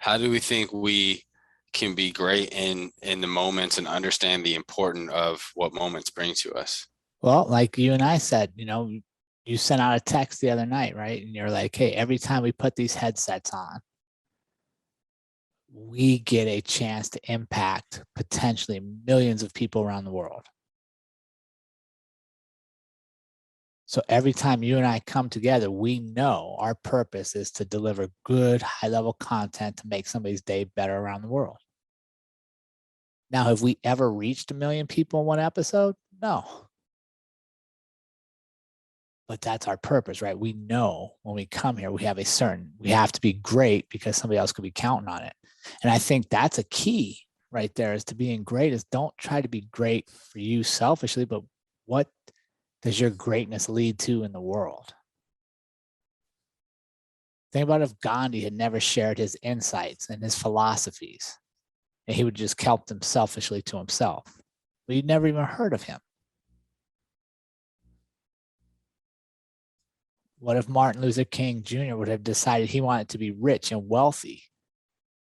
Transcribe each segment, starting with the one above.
how do we think we can be great in the moments and understand the importance of what moments bring to us? Well, like you and I said, you sent out a text the other night, right? And you're like, hey, every time we put these headsets on, we get a chance to impact potentially millions of people around the world. So every time you and I come together, we know our purpose is to deliver good, high-level content to make somebody's day better around the world. Now, have we ever reached 1 million people in one episode? No. But that's our purpose, right? We know when we come here, we have to be great because somebody else could be counting on it. And I think that's a key right there, is to being great, is don't try to be great for you selfishly, but what does your greatness lead to in the world? Think about if Gandhi had never shared his insights and his philosophies, and he would just kept them selfishly to himself. But you'd never even heard of him. What if Martin Luther King Jr. would have decided he wanted to be rich and wealthy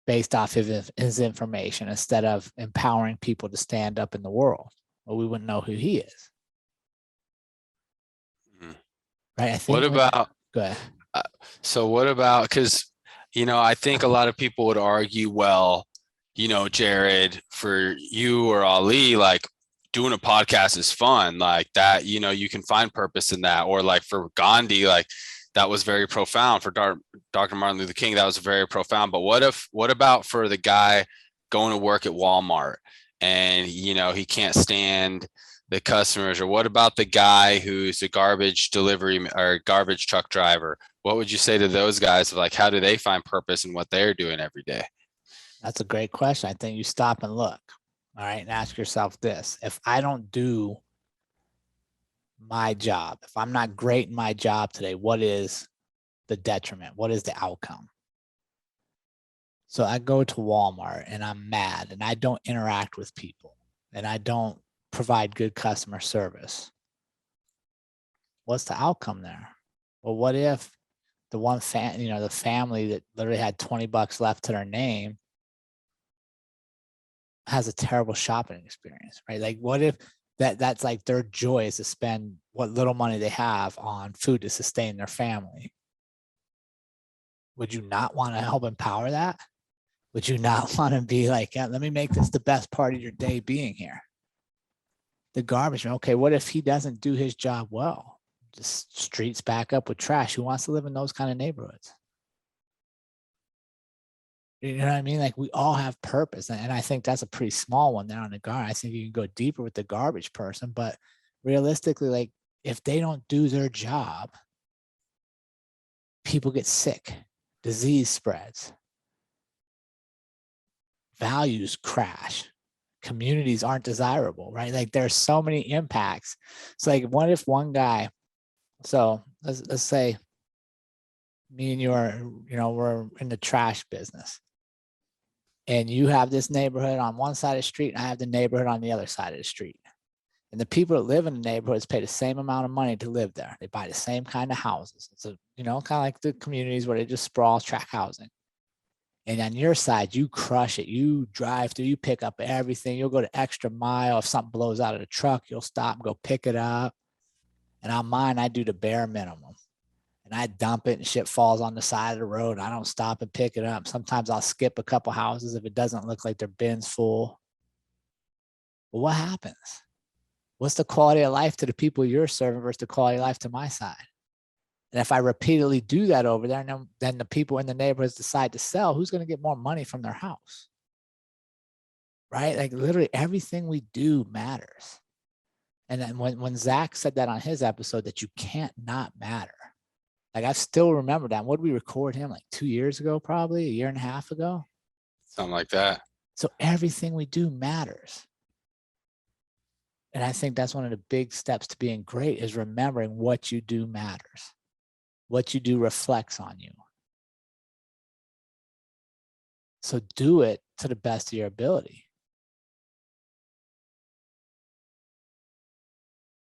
based off of his information instead of empowering people to stand up in the world? Well, we wouldn't know who he is. Right? I think. What about, go ahead. So what about, because, I think a lot of people would argue, well, Jerrod, for you or Ali, like doing a podcast is fun, like that, you can find purpose in that. Or like for Gandhi, like that was very profound. For Dr. Martin Luther King, that was very profound. But what about for the guy going to work at Walmart and, he can't stand the customers? Or what about the guy who's a garbage delivery or garbage truck driver? What would you say to those guys? Like, how do they find purpose in what they're doing every day? That's a great question. I think you stop and look, all right, and ask yourself this: if I don't do my job, if I'm not great in my job today, what is the detriment? What is the outcome? So I go to Walmart and I'm mad and I don't interact with people and I don't provide good customer service. What's the outcome there? Well, what if the one the family that literally had $20 left to their name has a terrible shopping experience, right? Like, what if that's like their joy is to spend what little money they have on food to sustain their family? Would you not want to help empower that? Would you not want to be like, yeah, let me make this the best part of your day being here? The garbage man. Okay, what if he doesn't do his job well? Just streets back up with trash. Who wants to live in those kind of neighborhoods? You know what I mean? Like, we all have purpose. And I think that's a pretty small one there on the garbage. I think you can go deeper with the garbage person, but realistically, like, if they don't do their job, people get sick, disease spreads, values crash, communities aren't desirable, right? Like, there's so many impacts. It's like, what if one guy, so let's say me and you are, we're in the trash business. And you have this neighborhood on one side of the street, and I have the neighborhood on the other side of the street. And the people that live in the neighborhoods pay the same amount of money to live there. They buy the same kind of houses. It's a, kind of like the communities where they just sprawl tract housing. And on your side, you crush it. You drive through, you pick up everything. You'll go the extra mile. If something blows out of the truck, you'll stop and go pick it up. And on mine, I do the bare minimum. And I dump it and shit falls on the side of the road. I don't stop and pick it up. Sometimes I'll skip a couple houses if it doesn't look like their bin's full. But what happens? What's the quality of life to the people you're serving versus the quality of life to my side? And if I repeatedly do that over there, and then the people in the neighborhoods decide to sell, who's going to get more money from their house? Right? Like, literally everything we do matters. And then when Zach said that on his episode, that you can't not matter. Like, I still remember that. What did we record him? Like 2 years ago, probably a year and a half ago. Something like that. So everything we do matters. And I think that's one of the big steps to being great, is remembering what you do matters. What you do reflects on you. So do it to the best of your ability.